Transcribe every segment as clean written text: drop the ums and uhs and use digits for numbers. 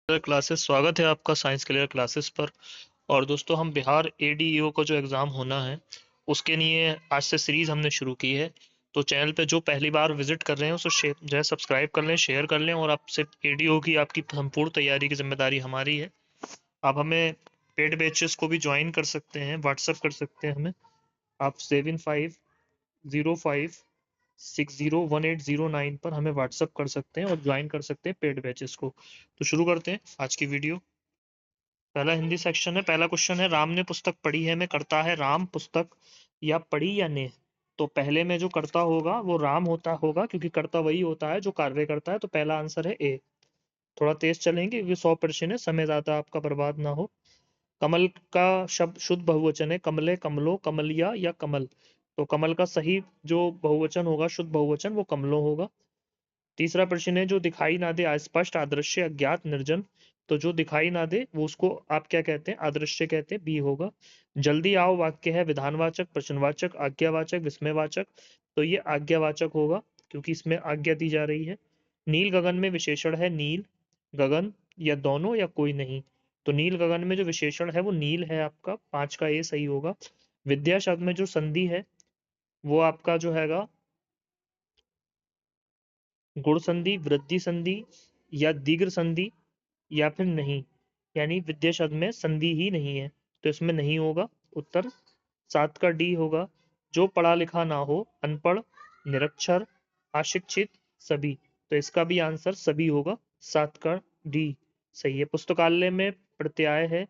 Classes स्वागत है आपका साइंस क्लियर क्लासेस पर। और दोस्तों हम बिहार एडीईओ का जो एग्ज़ाम होना है उसके लिए आज से सीरीज़ हमने शुरू की है। तो चैनल पे जो पहली बार विजिट कर रहे हैं उसे जो है सब्सक्राइब कर लें, शेयर कर लें। और आपसे एडीओ की आपकी संपूर्ण तैयारी की जिम्मेदारी हमारी है। आप हमें पेड बैचेस को भी ज्वाइन कर सकते हैं, व्हाट्सअप कर सकते हैं हमें। आप 7505 601809 पर हमें व्हाट्सअप कर सकते हैं और ज्वाइन कर सकते हैं पेड बैचेस को। तो शुरू करते हैं आज की वीडियो। पहला हिंदी सेक्शन है। पहला क्वेश्चन है, राम ने पुस्तक पढ़ी है में करता है राम पुस्तक या पढ़ी या ने। तो पहले में जो करता होगा वो राम होगा, क्योंकि करता वही होता है जो कार्य करता है। तो पहला आंसर है ए। थोड़ा तेज चलेंगे क्योंकि 100 प्रश्न है, समय ज्यादा आपका बर्बाद ना हो। कमल का शब्द शुद्ध बहुवचन है, कमले, कमलो, कमलिया या कमल। तो कमल का सही जो बहुवचन होगा, शुद्ध बहुवचन, वो कमलो होगा। तीसरा प्रश्न है, जो दिखाई ना दे अस्पष्ट, अदृश्य, अज्ञात, निर्जन। तो जो दिखाई ना दे वो उसको आप क्या कहते हैं? अदृश्य कहते हैं, बी होगा। जल्दी आओ वाक्य है विधानवाचक, प्रश्नवाचक, आज्ञावाचक, विस्मयवाचक। तो ये आज्ञावाचक होगा क्योंकि इसमें आज्ञा दी जा रही है। नील गगन में विशेषण है नील, गगन या दोनों या कोई नहीं। तो नील गगन में जो विशेषण है वो नील है आपका, 5 का ए सही होगा। विद्या शब्द में जो संधि है वो आपका जो हैगा गुण संधि, वृद्धि संधि या दीर्घ संधि या फिर नहीं। यानी विद्या शब्द में संधि ही नहीं है, तो इसमें नहीं होगा उत्तर। 7 का डी होगा, जो पढ़ा लिखा ना हो, अनपढ़, निरक्षर, अशिक्षित, सभी। तो इसका भी आंसर सभी होगा, 7 का डी सही है। पुस्तकालय में प्रत्यय है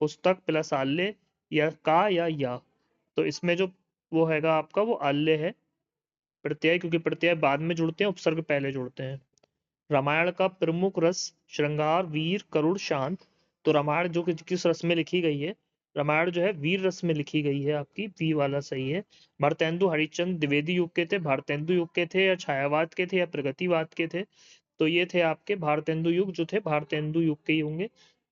पुस्तक प्लस आल्य या का या। तो इसमें जो वो हैगा आपका वो आल्य है प्रत्यय, क्योंकि प्रत्यय बाद में जुड़ते हैं, उपसर्ग पहले जुड़ते हैं। रामायण का प्रमुख रस श्रृंगार, वीर, करुण, शांत। तो रामायण जो कि किस रस में लिखी गई है? रामायण जो है वीर रस में लिखी गई है आपकी, बी वाला सही है। भारतेंदु हरिश्चंद्र द्विवेदी युग के थे, भारतेंदु युग के थे या छायावाद के थे या प्रगतिवाद के थे? तो ये थे आपके भारतेंदु युग, जो थे भारतेंदु युग के ही होंगे।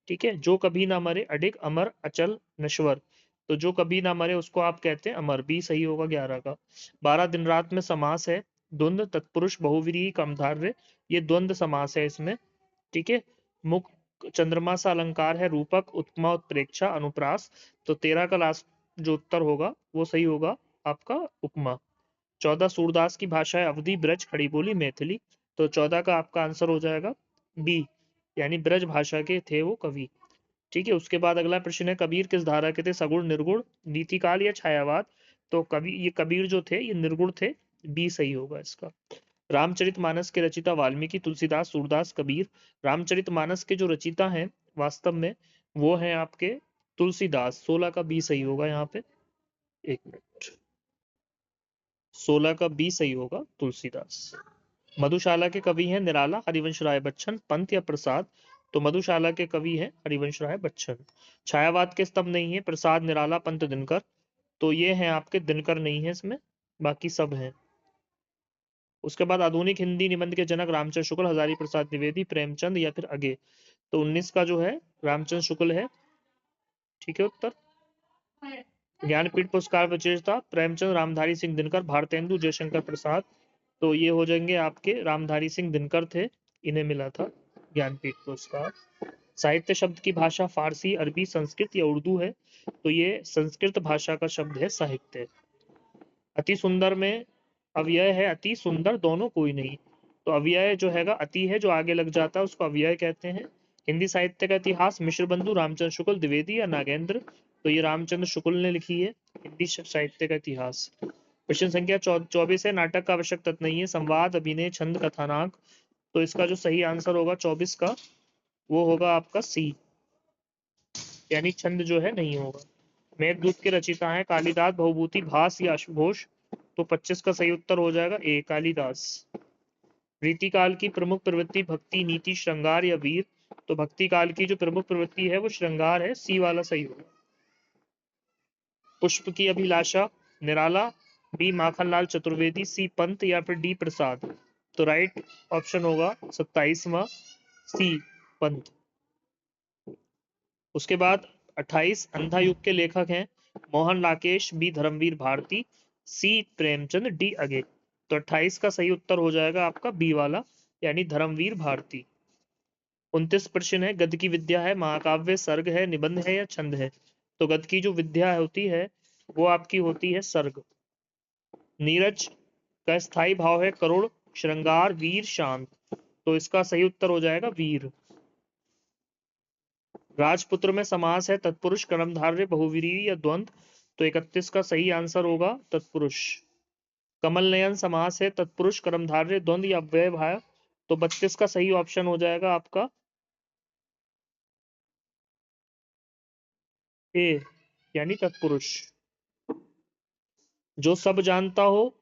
ठीक है। जो कभी ना मरे, अडिग, अमर, अचल, नश्वर। तो जो कभी ना मरे उसको आप कहते हैं अमर, बी सही होगा 11 का। 12 दिन रात में समास है द्वंद्व, तत्पुरुष, बहुव्रीहि, कामधारय। ये द्वंद्व समास है इसमें। ठीक है। मुख चंद्रमा सा अलंकार है, रूपक, उपमा, उत्प्रेक्षा, अनुप्रास। तो 13 का लास्ट जो उत्तर होगा वो सही होगा आपका उपमा। 14 सूरदास की भाषा है अवधी, ब्रज, खड़ी बोली, मैथिली। तो 14 का आपका आंसर हो जाएगा बी, यानी ब्रज भाषा के थे वो कवि। ठीक है। उसके बाद अगला प्रश्न है, कबीर किस धारा के थे? सगुण, निर्गुण, नीतिकाल या छायावाद। तो कबीर जो थे ये निर्गुण थे, बी सही होगा इसका। रामचरितमानस के रचिता वाल्मीकि, तुलसीदास, सूरदास, कबीर। रामचरितमानस के जो रचिता हैं वास्तव में वो हैं आपके तुलसीदास, 16 का बी सही होगा यहाँ पे। एक मिनट, 16 का बी सही होगा तुलसीदास। मधुशाला के कवि हैं निराला, हरिवंश राय बच्चन, पंत या प्रसाद। तो मधुशाला के कवि हैं हरिवंश राय बच्चन। छायावाद के स्तंभ नहीं है प्रसाद, निराला, पंत, दिनकर। तो ये हैं आपके, दिनकर नहीं है इसमें, बाकी सब हैं। उसके बाद आधुनिक हिंदी निबंध के जनक रामचंद्र शुक्ल, हजारी प्रसाद द्विवेदी, प्रेमचंद या फिर अगे। तो 19 का जो है रामचंद्र शुक्ल है। ठीक है उत्तर। ज्ञानपीठ पुरस्कार विजेता प्रेमचंद, रामधारी सिंह दिनकर, भारतेंदु, जयशंकर प्रसाद। तो ये हो जाएंगे आपके रामधारी सिंह दिनकर थे, इन्हें मिला था ज्ञानपीठ पुरस्कार। साहित्य शब्द की भाषा फारसी, अरबी, संस्कृत या उर्दू है। तो ये संस्कृत भाषा का शब्द है साहित्य। अति सुंदर में अव्यय है अति सुंदर, दोनों कोई नहीं। तो अव्यय जो हैगा अति है, जो आगे लग जाता है उसको अव्यय कहते हैं। हिंदी साहित्य का इतिहास मिश्र बंधु, रामचंद्र शुक्ल, द्विवेदी या नागेंद्र। तो ये रामचंद्र शुक्ल ने लिखी है हिंदी साहित्य का इतिहास। प्रश्न संख्या 24 है, नाटक का आवश्यक तत्व नहीं है संवाद, अभिनय, छंद, कथानक। तो इसका जो सही आंसर होगा 24 का वो होगा आपका सी, यानी छंद जो है नहीं होगा। मेघदूत के रचिता हैं कालिदास, भवभूति, भास या अशुघोष। तो 25 का सही उत्तर हो जाएगा ए, कालिदास। रीतिकाल की प्रमुख प्रवृत्ति भक्ति, नीति, श्रृंगार या वीर। तो भक्ति काल की जो प्रमुख प्रवृत्ति है वो श्रृंगार है, सी वाला सही होगा। पुष्प की अभिलाषा निराला, बी माखनलाल चतुर्वेदी, सी पंत या फिर डी प्रसाद। तो राइट ऑप्शन होगा 27वां, सी पंत। उसके बाद 28 अंधा युग के लेखक हैं मोहन राकेश, बी धर्मवीर भारती, सी प्रेमचंद, डी अगे। तो 28 का सही उत्तर हो जाएगा आपका बी वाला, यानी धर्मवीर भारती। 29 प्रश्न है, गद्य की विद्या है, महाकाव्य सर्ग है, निबंध है या छंद है? तो गद्य की जो विद्या होती है वो आपकी होती है सर्ग। नीरज का स्थाई भाव है करुण, श्रृंगार, वीर, शांत। तो इसका सही उत्तर हो जाएगा वीर। राजपुत्र में समास है तत्पुरुष, कर्मधारय, बहुव्रीहि या द्वंद्व। तो 31 का सही आंसर होगा तत्पुरुष। कमल नयन समास है तत्पुरुष, कर्मधारय, द्वंद्व या अव्यय भाव। तो 32 का सही ऑप्शन हो जाएगा आपका ए, यानी तत्पुरुष। जो सब जानता हो,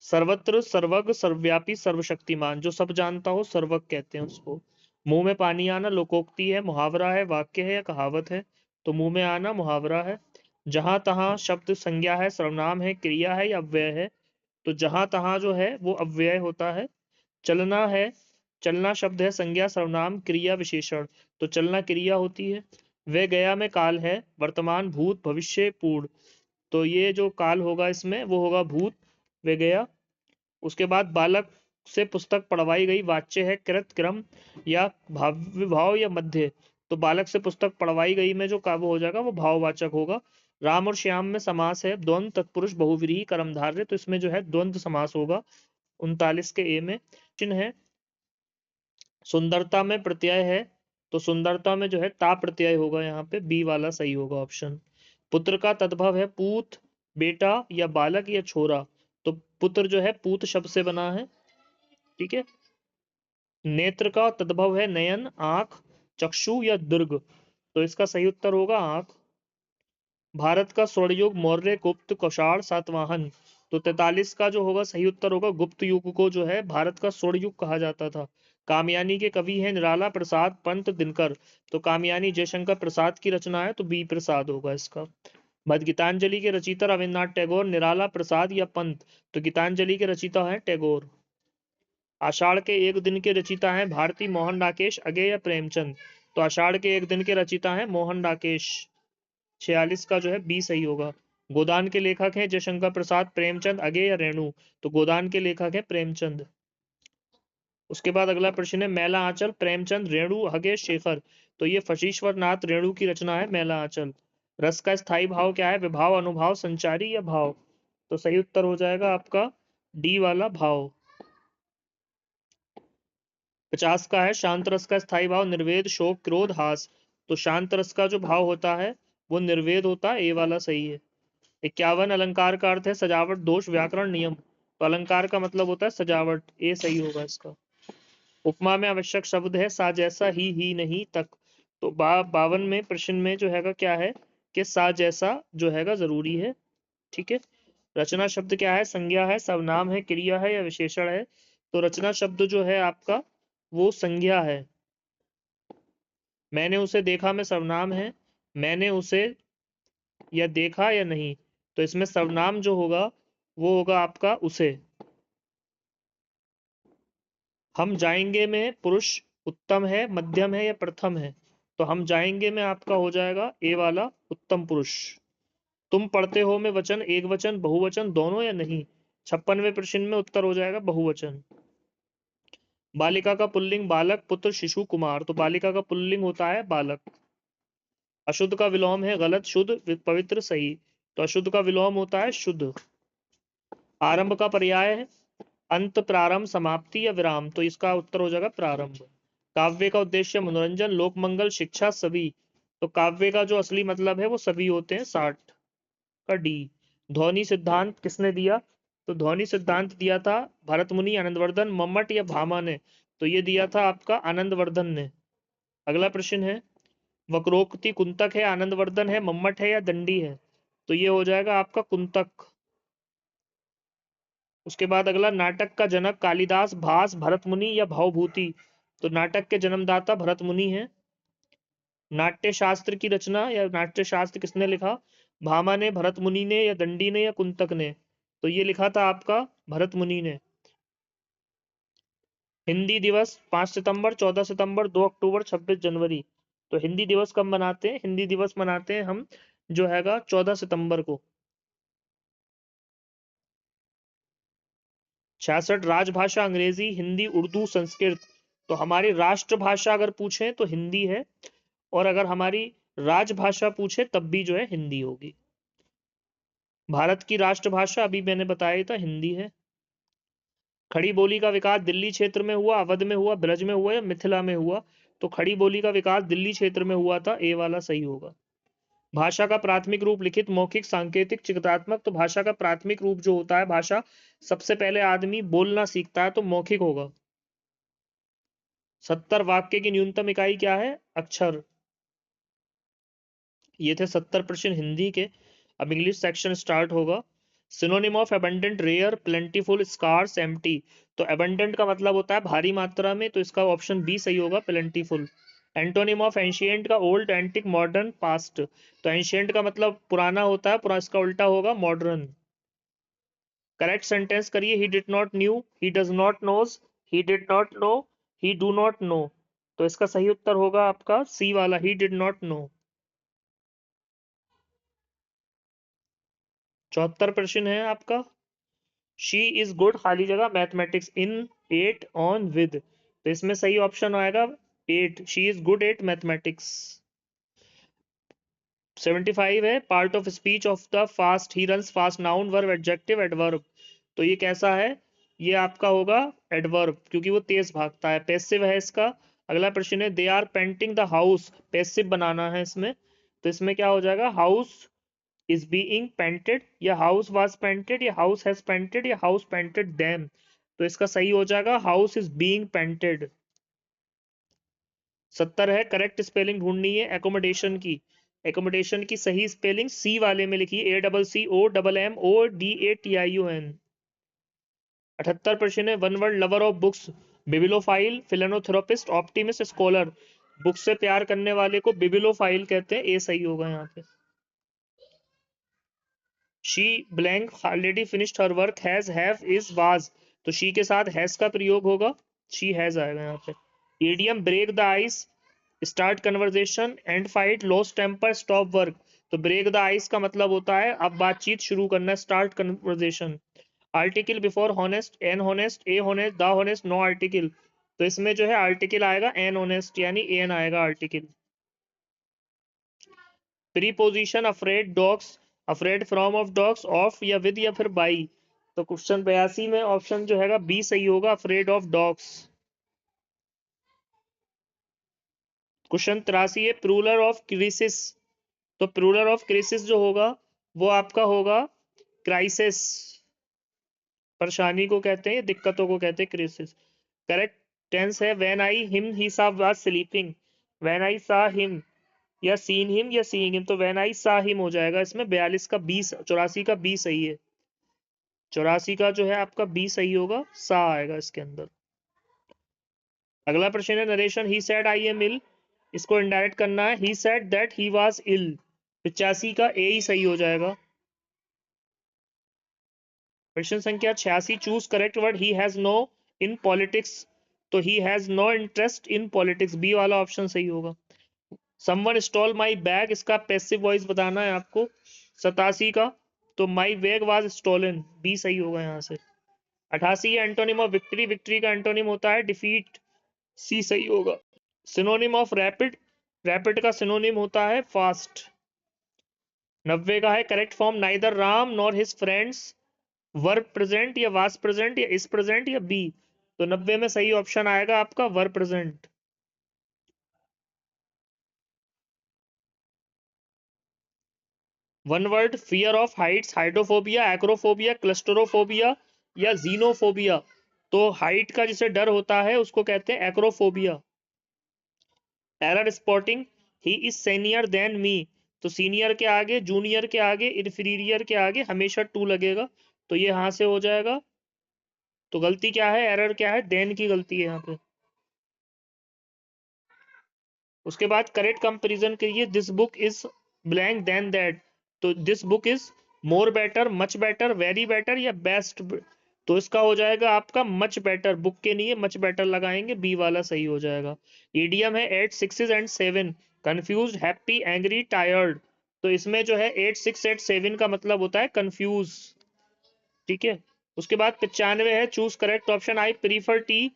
सर्वत्र, सर्वज्ञ, सर्वव्यापी, सर्वशक्तिमान। जो सब जानता हो सर्वज्ञ कहते हैं उसको। मुंह में पानी आना लोकोक्ति है, मुहावरा है, वाक्य है या कहावत है? तो मुंह में आना मुहावरा है। जहां तहां शब्द संज्ञा है, सर्वनाम है, क्रिया है या अव्यय है? तो जहां तहां जो है वो अव्यय होता है। चलना है, चलना शब्द है, संज्ञा, सर्वनाम, क्रिया, विशेषण। तो चलना क्रिया होती है। वे गया में काल है, वर्तमान, भूत, भविष्य, पूर्ण। तो ये जो काल होगा इसमें वो होगा भूत, वे गया। उसके बाद बालक से पुस्तक पढ़वाई गई, वाच्य है कृत, क्रम या भाव या मध्य। तो बालक से पुस्तक पढ़वाई गई में जो काव्य हो जाएगा वो भाववाचक होगा। राम और श्याम में समास है द्वंद्व, तत्पुरुष, बहुव्रीहि, कर्मधारय। तो इसमें जो है द्वंद्व समास होगा 39 के ए में। चिन्ह है सुंदरता में प्रत्यय है, तो सुंदरता में जो है ता प्रत्यय होगा, यहाँ पे बी वाला सही होगा ऑप्शन। पुत्र का तद्भव है पूत, बेटा या बालक या छोरा। तो पुत्र जो है पूत शब्द से बना है, ठीक है। नेत्र का तद्भव है नयन, आंख, चक्षु या दुर्ग। तो इसका सही उत्तर होगा आंख। भारत का स्वर्णयुग मौर्य, गुप्त, कौशाल, सातवाहन। तो 43 का जो होगा सही उत्तर होगा गुप्त युग को जो है भारत का स्वर्ण युग कहा जाता था। कामयानी के कवि हैं निराला प्रसाद, पंत, दिनकर। तो कामयानी जयशंकर प्रसाद की रचना है, तो बी प्रसाद होगा इसका। मध्य गीतांजलि के रचिता रविन्द्रनाथ टैगोर, निराला प्रसाद या पंत? तो गीतांजलि के रचिता है टैगोर। आषाढ़ के एक दिन के रचिता हैं भारती, मोहन राकेश, अगेय या प्रेमचंद। तो आषाढ़ के एक दिन के रचिता हैं मोहन राकेश। 46 का जो है बी सही होगा। गोदान के लेखक हैं जयशंकर प्रसाद, प्रेमचंद, अगेय या रेणु? तो गोदान के लेखक हैं प्रेमचंद। उसके बाद अगला प्रश्न है मैला आंचल, प्रेमचंद, रेणु, अगेय, शेखर। तो ये फशीश्वर नाथ रेणु की रचना है मैला आंचल। रस का स्थायी भाव क्या है, विभाव, अनुभाव, संचारी या भाव? तो सही उत्तर हो जाएगा आपका डी वाला भाव। 50 का है शांत रस का स्थायी भाव निर्वेद, शोक, क्रोध, हास। तो शांत रस का जो भाव होता है वो निर्वेद होता है, ए वाला सही है। 51 अलंकार का अर्थ है सजावट, दोष, व्याकरण, नियम। तो अलंकार का मतलब होता है सजावट, ए सही होगा इसका। उपमा में आवश्यक शब्द है सा जैसा, ही नहीं, तक। तो 52 में प्रश्न में जो हैगा क्या है कि सा जैसा जो हैगा जरूरी है, ठीक है। रचना शब्द क्या है, संज्ञा है, सर्वनाम है, क्रिया है या विशेषण है? तो रचना शब्द जो है आपका वो संज्ञा है। मैंने उसे देखा में सर्वनाम है, मैंने उसे या देखा या नहीं। तो इसमें सर्वनाम जो होगा वो होगा आपका उसे। हम जाएंगे में पुरुष उत्तम है, मध्यम है या प्रथम है? तो हम जाएंगे में आपका हो जाएगा ए वाला उत्तम पुरुष। तुम पढ़ते हो में वचन एक वचन, बहुवचन, दोनों या नहीं? 56वें प्रश्न में उत्तर हो जाएगा बहुवचन। बालिका का पुल्लिंग बालक, पुत्र, शिशु, कुमार। तो बालिका का पुल्लिंग होता है बालक। अशुद्ध का विलोम है गलत, शुद्ध, पवित्र, सही। तो अशुद्ध का विलोम होता है शुद्ध। आरंभ का पर्याय है अंत, प्रारंभ, समाप्ति या विराम। तो इसका उत्तर हो जाएगा प्रारंभ। काव्य का उद्देश्य मनोरंजन, लोक मंगल, शिक्षा, सभी। तो काव्य का जो असली मतलब है वो सभी होते हैं, 60 का डी। ध्वनि सिद्धांत किसने दिया? तो ध्वनि सिद्धांत दिया था भरत मुनि, आनंदवर्धन, मम्मट या भामा ने? तो ये दिया था आपका आनंदवर्धन ने। अगला प्रश्न है वक्रोक्ति कुंतक है, आनंदवर्धन है, मम्मट है या दंडी है? तो ये हो जाएगा आपका कुंतक। उसके बाद अगला नाटक का जनक कालिदास, भास, भरत मुनि या भावभूति? तो नाटक के जन्मदाता भरत मुनि है। नाट्य शास्त्र की रचना या नाट्य शास्त्र किसने लिखा? भामा ने, भरत मुनि ने या दंडी ने या कुंतक ने? तो ये लिखा था आपका भरत मुनि ने। हिंदी दिवस 5 सितंबर, 14 सितंबर, 2 अक्टूबर, 26 जनवरी। तो हिंदी दिवस कब मनाते हैं? हिंदी दिवस मनाते हैं हम जो हैगा 14 सितंबर को। 66 राजभाषा अंग्रेजी, हिंदी, उर्दू, संस्कृत। तो हमारी राष्ट्रभाषा अगर पूछे तो हिंदी है, और अगर हमारी राजभाषा पूछे तब भी जो है हिंदी होगी। भारत की राष्ट्रभाषा अभी मैंने बताया ही था, हिंदी है। खड़ी बोली का विकास दिल्ली क्षेत्र में हुआ, अवध में हुआ, ब्रज में हुआ या मिथिला में हुआ? तो खड़ी बोली का विकास दिल्ली क्षेत्र में हुआ था, ए वाला सही होगा। भाषा का प्राथमिक रूप लिखित, मौखिक, सांकेतिक, चित्रात्मक। तो भाषा का प्राथमिक रूप जो होता है, भाषा सबसे पहले आदमी बोलना सीखता है, तो मौखिक होगा। 70 वाक्य की न्यूनतम इकाई क्या है? अक्षर। ये थे 70 प्रश्न हिंदी के। अब इंग्लिश सेक्शन स्टार्ट होगा। Synonym of abundant, rare, plentiful, scarce, empty. तो अबंडेंट का मतलब होता है भारी मात्रा में, तो इसका ऑप्शन बी सही होगा, प्लेंटीफुल। एंटोनिम ऑफ एंशिएंट का ओल्ड, एंटिक, मॉडर्न, पास्ट। तो एंशिएंट का मतलब पुराना होता है, पुरा इसका उल्टा होगा मॉडर्न। करेक्ट सेंटेंस करिए। He did not knew, he does not knows, he did not know, he do not know. तो इसका सही उत्तर होगा आपका सी वाला, ही डिड नॉट नो। 74 प्रश्न है आपका। शी इज गुड, खाली जगह, mathematics, in, at, on, with. तो इसमें सही ऑप्शन आएगा at, she is good at mathematics. 75 है, part of speech of the fast, he runs fast, noun, verb, adjective, adverb. तो ये कैसा है? ये आपका होगा एडवर्ब, क्योंकि वो तेज भागता है, पैसिव है इसका। अगला प्रश्न है, they are painting the house, passive बनाना है इसमें। तो इसमें क्या हो जाएगा? हाउस is being painted, या house was painted, या house has painted, या house painted them। तो इसका सही हो जाएगा house is being painted। 70 है, करेक्ट स्पेलिंग ढूंढनी है एकोमोडेशन की। एकोमोडेशन की सही स्पेलिंग सी वाले में लिखिए, ACCOMMODATION। 78 प्रश्न है, one word, lover of books, bibliophile, philanthropist, optimist, scholar. Book से प्यार करने वाले को बिबिलोफाइल कहते हैं, ए सही होगा यहाँ पे। She blank already finished her work, has, have, is, was. तो शी के साथ हैज का प्रयोग होगा, शी हैज आएगा यहाँ पे। Idiom, break the ice, start conversation, end fight, lose temper, stop work. तो ब्रेक द आइस का मतलब होता है अब बातचीत शुरू करना, start conversation. Article before honest, an honest, a honest, the honest, no article. तो इसमें जो है आर्टिकल आएगा एन हॉनेस्ट, यानी एन आएगा article. Preposition, afraid, dogs, afraid from of dogs, of या विद या फिर बाई। तो क्वेश्चन 82 में ऑप्शन जो है बी सही होगा, अफ्रेड ऑफ डॉग्स। क्वेश्चन 83 है, प्रूलर ऑफ क्रिसिस। तो प्रूलर ऑफ क्रिसिस जो होगा वो आपका होगा क्राइसिस। परेशानी को कहते हैं, दिक्कतों को कहते हैं क्रिसिस। करेक्ट टेंस है, व्हेन आई हिम ही सा वाज स्लीपिंग, व्हेन आई सा हिम, या सीन हिम या सीइंग हिम। तो व्हेन आई सा हिम हो जाएगा इसमें। 42 का 20, 84 का 20 सही है। 84 का जो है आपका बी सही होगा, सा आएगा इसके अंदर। अगला प्रश्न है, narration, he said I am ill, इसको इनडायरेक्ट करना है, he said that he was ill. 85 का ए ही सही हो जाएगा। प्रश्न संख्या 86, choose correct word, he has no in politics. तो he has no interest in politics, B वाला ऑप्शन सही होगा। समवन स्टॉल माई बैग, इसका पैसिव वॉइस बताना है आपको। 87 का, तो my bag was stolen, B सही होगा यहाँ से। 88 है, एंटोनिम ऑफ विक्ट्री, विक्ट्री का एंटोनिम होता है डिफीट, सी सही होगा। सिनोनिम ऑफ रैपिड, रैपिड का सिनोनिम होता है फास्ट। 90 का है, correct form, neither Ram nor his friends were present, या वाज प्रेजेंट, या इज प्रेजेंट, या बी। तो 90 में सही ऑप्शन आएगा आपका were present. One word, fear of heights, hydrophobia, acrophobia, claustrophobia, या जीनोफोबिया। तो हाइट का जिसे डर होता है उसको कहते हैं acrophobia. Error spotting, he is senior than me. तो सीनियर के आगे, जूनियर के आगे, इंफीरियर के आगे हमेशा टू लगेगा, तो ये यहां से हो जाएगा। तो गलती क्या है, एरर क्या है, देन की गलती है यहाँ पे। उसके बाद करेक्ट कंपैरिजन करिए, this book is blank than that. तो this book is more better, much better, very better, या बेस्ट। तो इसका हो जाएगा आपका मच बेटर, बुक के लिए मच बेटर लगाएंगे, बी वाला सही हो जाएगा। ईडियम है, 8 6 and 7, confuse, happy, angry, tired. तो इसमें जो है 8 6 8 7 का मतलब होता है कंफ्यूज। ठीक है। उसके बाद 95 है, choose correct option, I prefer tea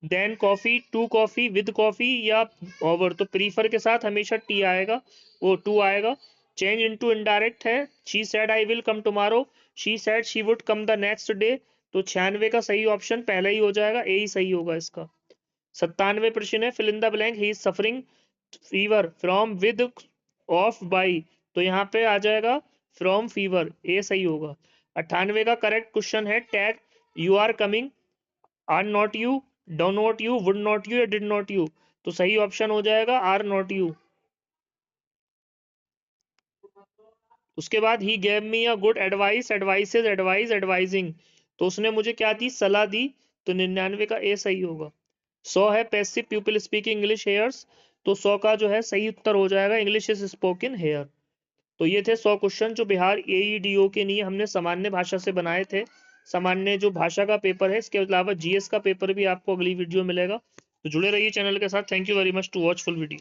than coffee, to coffee, with coffee या ओवर, तो प्रीफर के साथ हमेशा टी आएगा, वो टू आएगा। चेंज इनटू इनडायरेक्ट है, she said I will come tomorrow, she said she would come the next day, तो 96 का सही ऑप्शन पहला ही हो जाएगा, ए ही सही होगा इसका। 97 प्रश्न है, fill in the blank, he is suffering fever from, with, of, by, तो यहाँ पे आ जाएगा फ्रॉम फीवर, ए सही होगा। 98 का करेक्ट क्वेश्चन है tag, you are coming, are not you, do not you, would not you या डिड नॉट यू, तो सही ऑप्शन हो जाएगा आर नॉट यू। उसके बाद he gave me a good advice, advices, advice, advising, तो उसने मुझे क्या दी, सलाह दी, तो 99 का ए सही होगा। 100 है, passive people speaking English hairs, तो 100 का जो है सही उत्तर हो जाएगा इंग्लिश इज स्पोकन हेयर। तो ये थे 100 क्वेश्चन जो बिहार एईडीओ के लिए हमने सामान्य भाषा से बनाए थे। सामान्य जो भाषा का पेपर है, इसके अलावा जीएस का पेपर भी आपको अगली वीडियो मिलेगा, तो जुड़े रहिए चैनल के साथ। Thank you very much to watch full video.